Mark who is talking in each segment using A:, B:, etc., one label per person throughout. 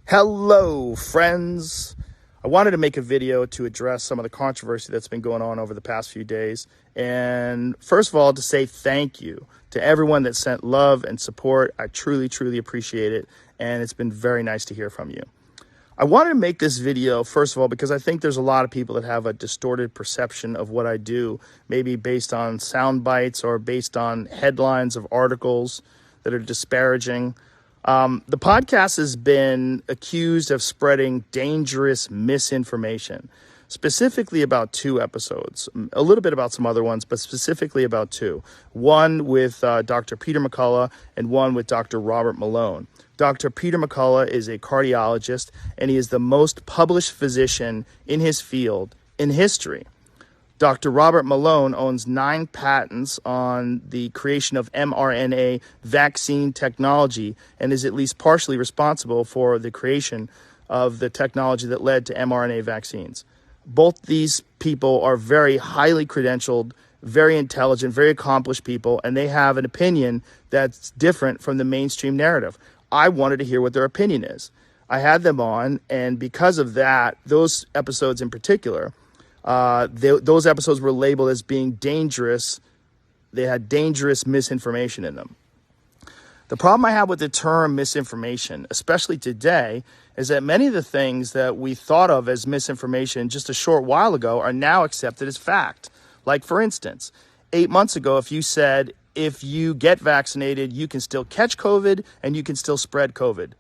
A: Hello, friends. I wanted to make a video to address some of the controversy that's been going on over the past few days. And first of all, to say thank you to everyone that sent love and support. I truly, truly appreciate it. And it's been very nice to hear from you. I wanted to make this video, first of all, because I think there's a lot of people that have a distorted perception of what I do, maybe based on sound bites or based on headlines of articles that are disparaging. The podcast has been accused of spreading dangerous misinformation, specifically about two episodes, a little bit about some other ones, but specifically about two. One with Dr. Peter McCullough and one with Dr. Robert Malone. Dr. Peter McCullough is a cardiologist, and he is the most published physician in his field in history. Dr. Robert Malone owns 9 patents on the creation of mRNA vaccine technology and is at least partially responsible for the creation of the technology that led to mRNA vaccines. Both these people are very highly credentialed, very intelligent, very accomplished people, and they have an opinion that's different from the mainstream narrative. I wanted to hear what their opinion is. I had them on, and because of that, those episodes in particular, those episodes were labeled as being dangerous. They had dangerous misinformation in them. The problem I have with the term misinformation, especially today, is that many of the things that we thought of as misinformation just a short while ago are now accepted as fact. Like, for instance, 8 months ago, if you said, if you get vaccinated, you can still catch COVID and you can still spread COVID,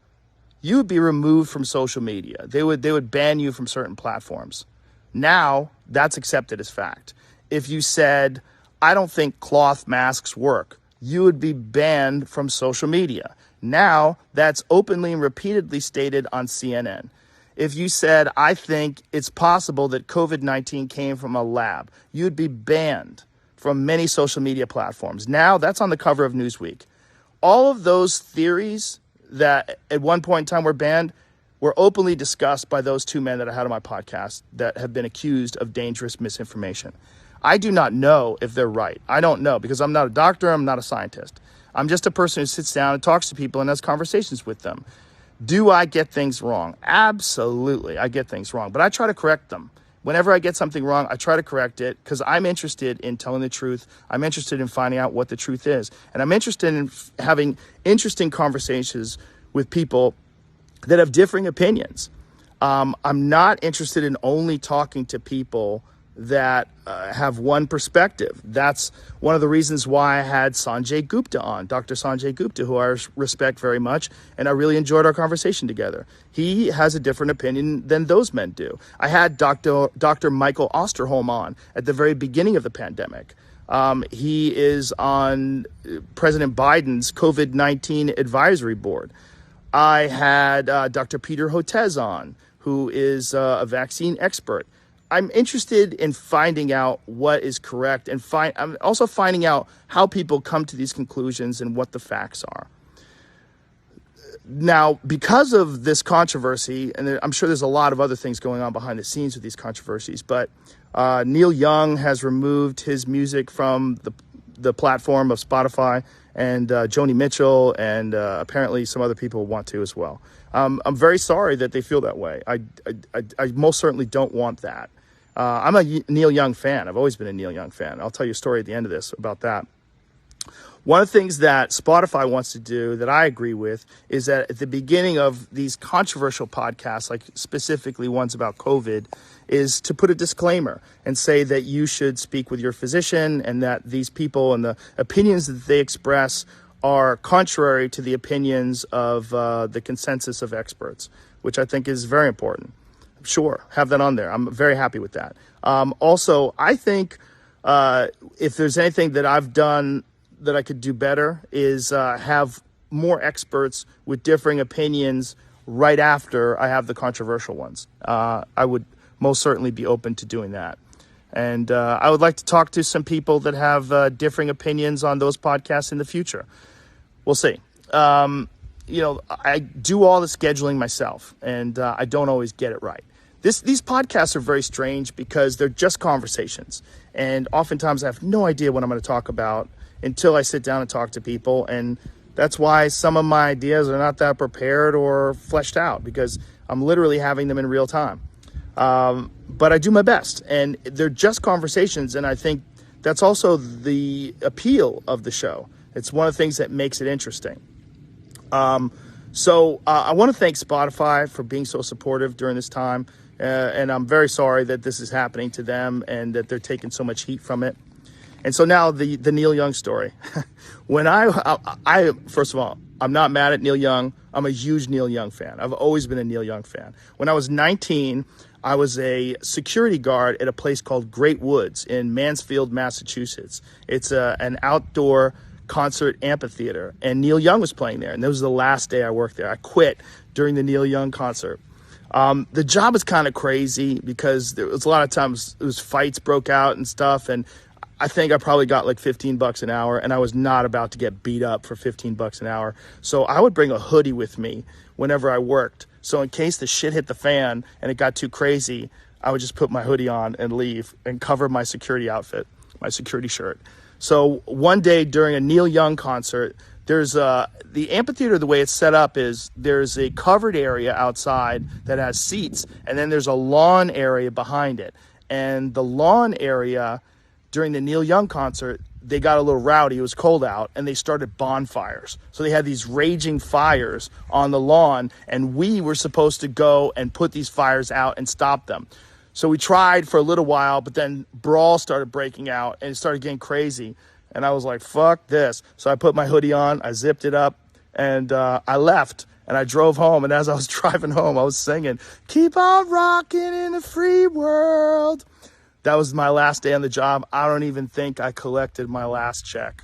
A: you would be removed from social media. They would ban you from certain platforms. Now, that's accepted as fact. If you said, I don't think cloth masks work, you would be banned from social media. Now, that's openly and repeatedly stated on CNN. If you said, I think it's possible that COVID-19 came from a lab, you'd be banned from many social media platforms. Now, that's on the cover of Newsweek. All of those theories that at one point in time were banned were openly discussed by those two men that I had on my podcast that have been accused of dangerous misinformation. I do not know if they're right. I don't know, because I'm not a doctor, I'm not a scientist. I'm just a person who sits down and talks to people and has conversations with them. Do I get things wrong? Absolutely, I get things wrong, but I try to correct them. Whenever I get something wrong, I try to correct it because I'm interested in telling the truth. I'm interested in finding out what the truth is. And I'm interested in having interesting conversations with people that have differing opinions. I'm not interested in only talking to people that have one perspective. That's one of the reasons why I had Sanjay Gupta on, Dr. Sanjay Gupta, who I respect very much, and I really enjoyed our conversation together. He has a different opinion than those men do. I had Dr. Michael Osterholm on at the very beginning of the pandemic. He is on President Biden's COVID-19 advisory board. I had Dr. Peter Hotez on, who is a vaccine expert. I'm interested in finding out what is correct, and I'm also finding out how people come to these conclusions and what the facts are. Now, because of this controversy, and I'm sure there's a lot of other things going on behind the scenes with these controversies, but Neil Young has removed his music from the platform of Spotify, and Joni Mitchell, and apparently some other people want to as well. I'm very sorry that they feel that way. I most certainly don't want that. I'm a Neil Young fan. I've always been a Neil Young fan. I'll tell you a story at the end of this about that. One of the things that Spotify wants to do that I agree with is that at the beginning of these controversial podcasts, like specifically ones about COVID, is to put a disclaimer and say that you should speak with your physician and that these people and the opinions that they express are contrary to the opinions of the consensus of experts, which I think is very important. Sure, have that on there. I'm very happy with that. Also, I think if there's anything that I've done that I could do better is have more experts with differing opinions right after I have the controversial ones. I would most certainly be open to doing that. And I would like to talk to some people that have differing opinions on those podcasts in the future. We'll see. I do all the scheduling myself, and I don't always get it right. These podcasts are very strange because they're just conversations. And oftentimes I have no idea what I'm going to talk about until I sit down and talk to people. And That's why some of my ideas are not that prepared or fleshed out, because I'm literally having them in real time. But I do my best, and they're just conversations. And I think that's also the appeal of the show. It's one of the things that makes it interesting. So I want to thank Spotify for being so supportive during this time. And I'm very sorry that this is happening to them and that they're taking so much heat from it. And so now the Neil Young story. When I first of all, I'm not mad at Neil Young. I'm a huge Neil Young fan. I've always been a Neil Young fan. When I was 19, I was a security guard at a place called Great Woods in Mansfield, Massachusetts. It's an outdoor concert amphitheater, and Neil Young was playing there. And that was the last day I worked there. I quit during the Neil Young concert. The job was kind of crazy because there was a lot of times it was fights broke out and stuff, and I think I probably got like $15 an hour, and I was not about to get beat up for $15 an hour. So I would bring a hoodie with me whenever I worked. So in case the shit hit the fan and it got too crazy, I would just put my hoodie on and leave and cover my security outfit, my security shirt. So one day during a Neil Young concert, there's the amphitheater, the way it's set up is there's a covered area outside that has seats, and then there's a lawn area behind it. And the lawn area during the Neil Young concert, they got a little rowdy. It was cold out, and they started bonfires. So they had these raging fires on the lawn, and we were supposed to go and put these fires out and stop them. So we tried for a little while, but then brawl started breaking out, and it started getting crazy. And I was like, fuck this. So I put my hoodie on, I zipped it up, and I left. And I drove home, and as I was driving home, I was singing, "Keep on rocking in the free world." That was my last day on the job. I don't even think I collected my last check.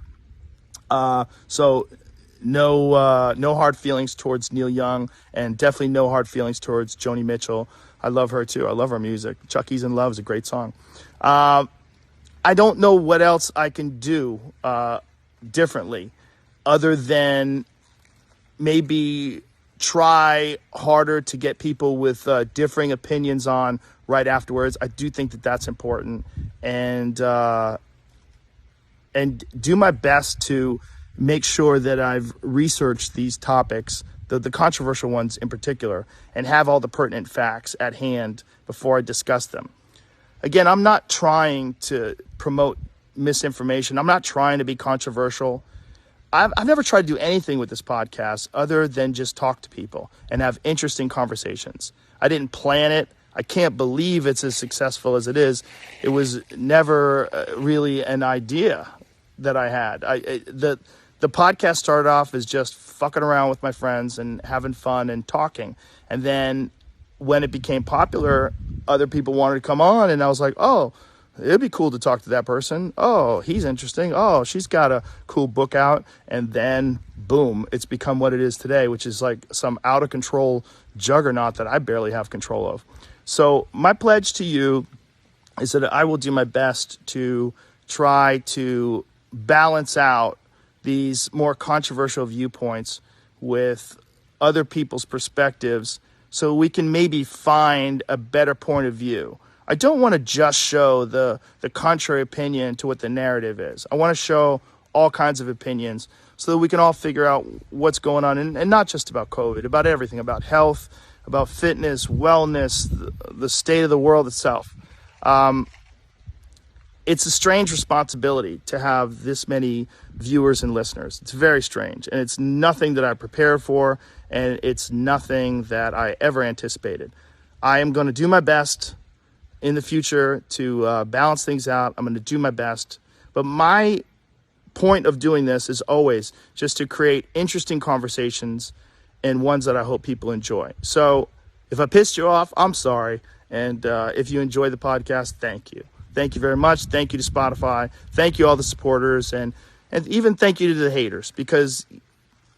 A: So no hard feelings towards Neil Young, and definitely no hard feelings towards Joni Mitchell. I love her too. I love her music. Chucky's in Love is a great song. I don't know what else I can do differently other than maybe try harder to get people with differing opinions on right afterwards. I do think that that's important, and do my best to make sure that I've researched these topics, the controversial ones in particular, and have all the pertinent facts at hand before I discuss them. Again, I'm not trying to promote misinformation. I'm not trying to be controversial. I've never tried to do anything with this podcast other than just talk to people and have interesting conversations. I didn't plan it. I can't believe it's as successful as it is. It was never really an idea that I had. The podcast started off as just fucking around with my friends and having fun and talking. And then when it became popular, other people wanted to come on, and I was like, oh, it'd be cool to talk to that person. Oh, he's interesting. Oh, she's got a cool book out. And then, boom, it's become what it is today, which is like some out-of-control juggernaut that I barely have control of. So my pledge to you is that I will do my best to try to balance out these more controversial viewpoints with other people's perspectives so we can maybe find a better point of view. I don't want to just show the contrary opinion to what the narrative is. I want to show all kinds of opinions so that we can all figure out what's going on, and not just about COVID, about everything, about health, about fitness, wellness, the state of the world itself. It's a strange responsibility to have this many viewers and listeners. It's very strange, and it's nothing that I prepared for, and it's nothing that I ever anticipated. I am going to do my best in the future to balance things out. I'm going to do my best, but my point of doing this is always just to create interesting conversations and ones that I hope people enjoy. So if I pissed you off, I'm sorry. And if you enjoy the podcast, thank you. Thank you very much. Thank you to Spotify. Thank you all the supporters, and even thank you to the haters, because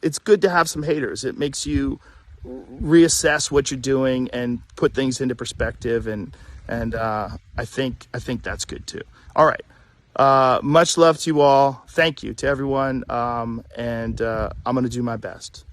A: it's good to have some haters. It makes you reassess what you're doing and put things into perspective, and I think that's good too. All right. Much love to you all. Thank you to everyone. And I'm going to do my best.